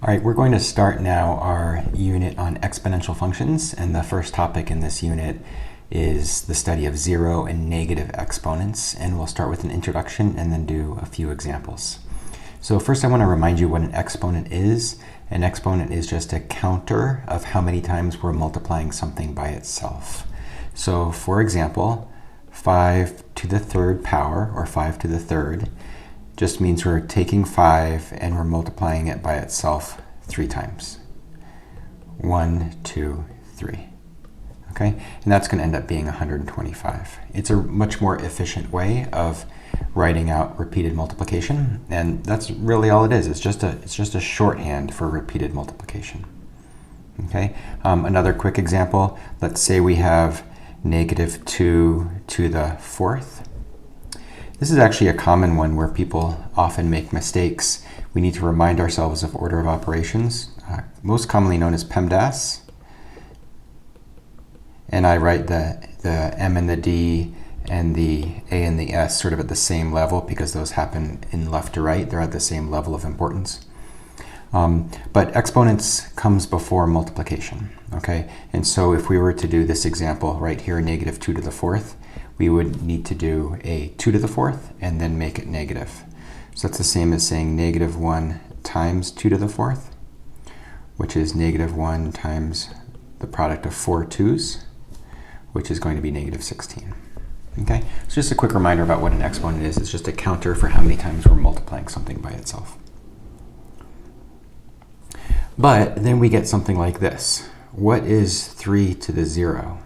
All right, we're going to start now our unit on exponential functions, and the first topic in this unit is the study of zero and negative exponents, and we'll start with an introduction and then do a few examples. So first I want to remind you what an exponent is. An exponent is just a counter of how many times we're multiplying something by itself. So for example, 5 to the third power, or 5 to the third, just means we're taking 5 and we're multiplying it by itself 3 times. 1, 2, 3. Okay? And that's going to end up being 125. It's a much more efficient way of writing out repeated multiplication, and that's really all it is. It's just a shorthand for repeated multiplication. Okay? Another quick example, let's say we have negative 2 to the fourth. This is actually a common one where people often make mistakes. We need to remind ourselves of order of operations, most commonly known as PEMDAS. And I write the M and the D and the A and the S sort of at the same level because those happen in left to right. They're at the same level of importance. But exponents comes before multiplication, okay? And so if we were to do this example right here, negative 2 to the fourth, we would need to do a 2 to the fourth and then make it negative. So that's the same as saying negative 1 times 2 to the fourth, which is negative 1 times the product of 4 2's, which is going to be negative 16. Okay, so just a quick reminder about what an exponent is. It's just a counter for how many times we're multiplying something by itself. But then we get something like this. What is 3 to the 0?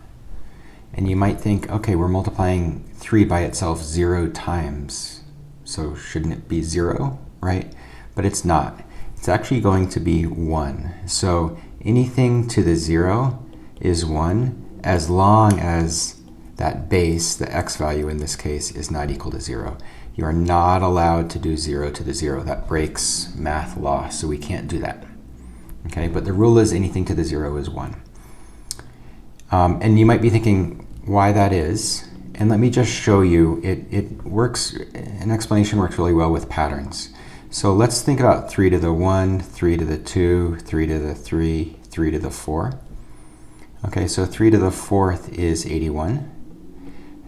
And you might think, okay, we're multiplying 3 by itself 0 times, so shouldn't it be 0, right? But it's not. It's actually going to be 1. So anything to the 0 is 1 as long as that base, the x value in this case, is not equal to 0. You are not allowed to do 0 to the 0. That breaks math law, so we can't do that. Okay, but the rule is anything to the 0 is 1. And you might be thinking why that is, and let me just show you. It works, an explanation works really well with patterns. So let's think about 3 to the 1, 3 to the 2, 3 to the 3, 3 to the 4. Okay, so 3 to the fourth is 81,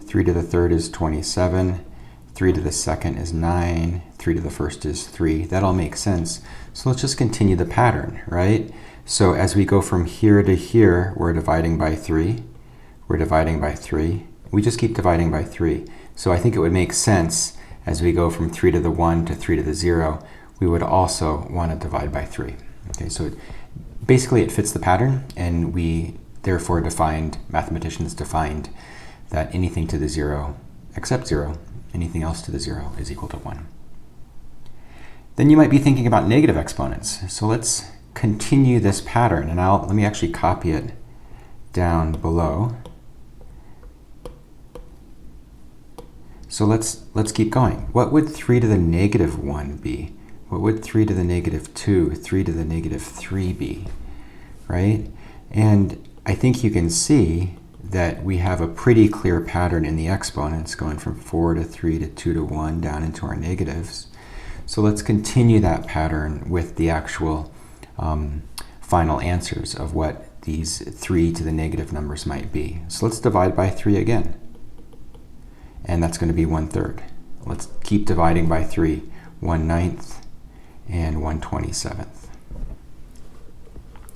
3 to the third is 27, 3 to the second is 9, 3 to the first is 3. That all makes sense. So let's just continue the pattern, right? So as we go from here to here, we're dividing by 3. We're dividing by 3. We just keep dividing by 3. So I think it would make sense as we go from 3 to the 1 to 3 to the 0, we would also want to divide by 3. Okay, so basically it fits the pattern, and we therefore mathematicians defined that anything to the 0 except 0, anything else to the 0 is equal to 1. Then you might be thinking about negative exponents. So let's continue this pattern, and let me actually copy it down below. So let's keep going. What would 3 to the negative 1 be? What would 3 to the negative 2, 3 to the negative 3 be? Right? And I think you can see that we have a pretty clear pattern in the exponents going from 4 to 3 to 2 to 1 down into our negatives. So let's continue that pattern with the actual final answers of what these 3 to the negative numbers might be. So let's divide by 3 again. And that's going to be 1/3. Let's keep dividing by 3. 1/9 and 1/27.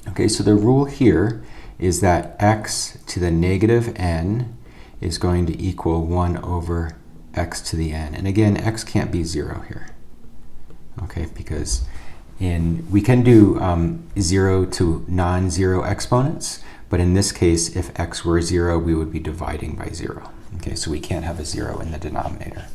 Okay, so the rule here is that x to the negative n is going to equal 1 over x to the n. And again, x can't be 0 here. Okay, because we can do 0 to non-zero exponents, but in this case, if x were 0, we would be dividing by 0. Okay, so we can't have a 0 in the denominator.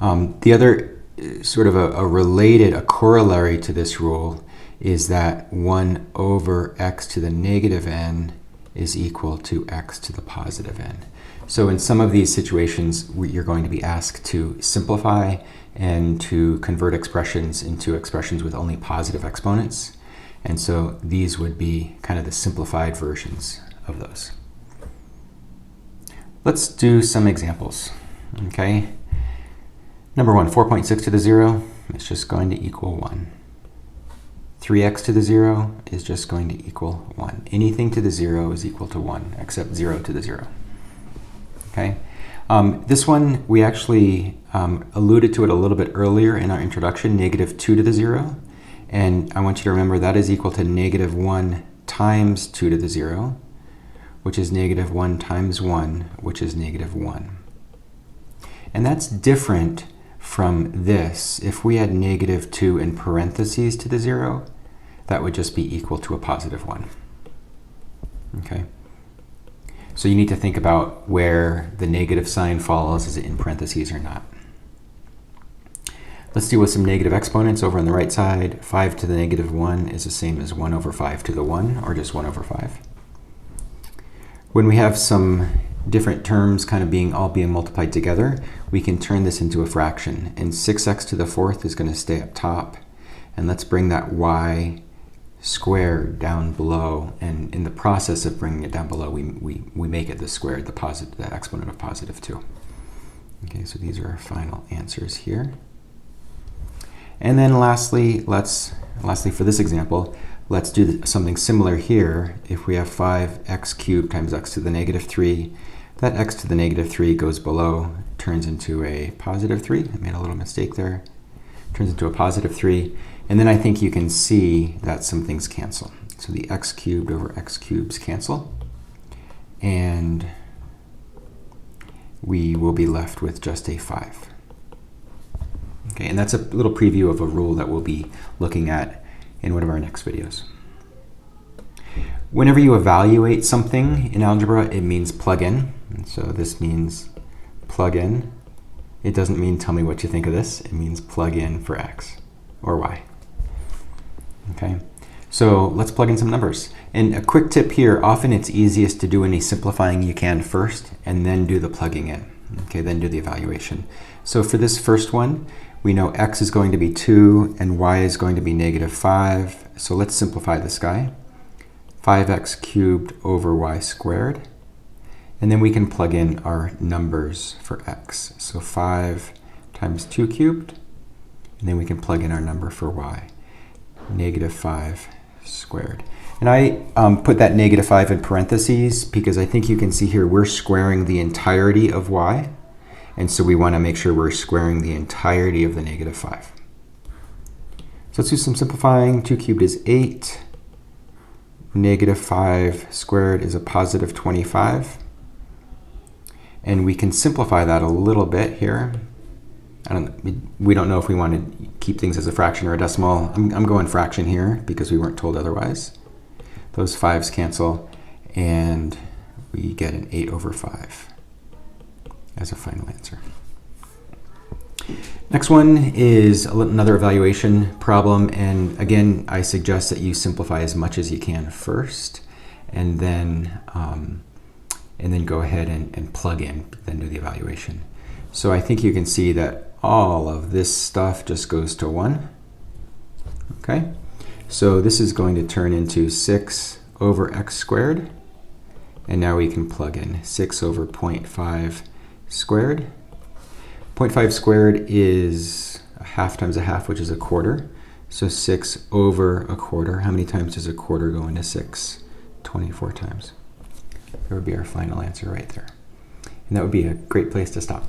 The other sort of a corollary to this rule is that 1 over x to the negative n is equal to x to the positive n. So in some of these situations, you're going to be asked to simplify and to convert expressions into expressions with only positive exponents. And so these would be kind of the simplified versions of those. Let's do some examples, okay? Number 1, 4.6 to the 0 is just going to equal 1. 3x to the 0 is just going to equal 1. Anything to the 0 is equal to 1, except 0 to the 0. Okay? This one, we actually alluded to it a little bit earlier in our introduction, negative 2 to the 0. And I want you to remember that is equal to negative 1 times 2 to the 0, which is negative 1 times 1, which is negative 1. And that's different from this. If we had negative 2 in parentheses to the 0, that would just be equal to a positive 1. Okay? So you need to think about where the negative sign falls. Is it in parentheses or not? Let's deal with some negative exponents over on the right side. 5 to the negative 1 is the same as 1 over 5 to the 1, or just 1 over 5. When we have some different terms kind of all being multiplied together, we can turn this into a fraction. And 6x to the 4th is going to stay up top. And let's bring that y squared down below. And in the process of bringing it down below, we make it the squared, the exponent of positive 2. Okay, so these are our final answers here. And then lastly for this example, let's do something similar here. If we have 5x cubed times x to the negative 3, that x to the negative 3 goes below, turns into a positive 3. I made a little mistake there. Turns into a positive 3. And then I think you can see that some things cancel. So the x cubed over x cubes cancel. And we will be left with just a 5. Okay, and that's a little preview of a rule that we'll be looking at in one of our next videos. Whenever you evaluate something in algebra, it means plug in. And so this means plug in. It doesn't mean tell me what you think of this. It means plug in for x or y. Okay, so let's plug in some numbers. And a quick tip here, often it's easiest to do any simplifying you can first and then do the plugging in. Okay, then do the evaluation. So for this first one, we know x is going to be 2 and y is going to be negative 5. So let's simplify this guy. 5x cubed over y squared. And then we can plug in our numbers for x. So 5 times 2 cubed. And then we can plug in our number for y. Negative 5 squared. And I put that negative 5 in parentheses because I think you can see here we're squaring the entirety of y. And so we want to make sure we're squaring the entirety of the negative 5. So let's do some simplifying. 2 cubed is 8. Negative 5 squared is a positive 25. And we can simplify that a little bit here. We don't know if we want to keep things as a fraction or a decimal. I'm going fraction here because we weren't told otherwise. Those 5s cancel, and we get an 8 over 5 as a final answer. Next one is another evaluation problem, and again, I suggest that you simplify as much as you can first, and then go ahead and plug in, then do the evaluation. So I think you can see that all of this stuff just goes to 1. Okay, so this is going to turn into 6 over x squared, and now we can plug in 6 over 0.5 squared. 0.5 squared is a half times a half, which is a quarter. So 6 over a quarter. How many times does a quarter go into 6? 24 times. That would be our final answer right there. And that would be a great place to stop.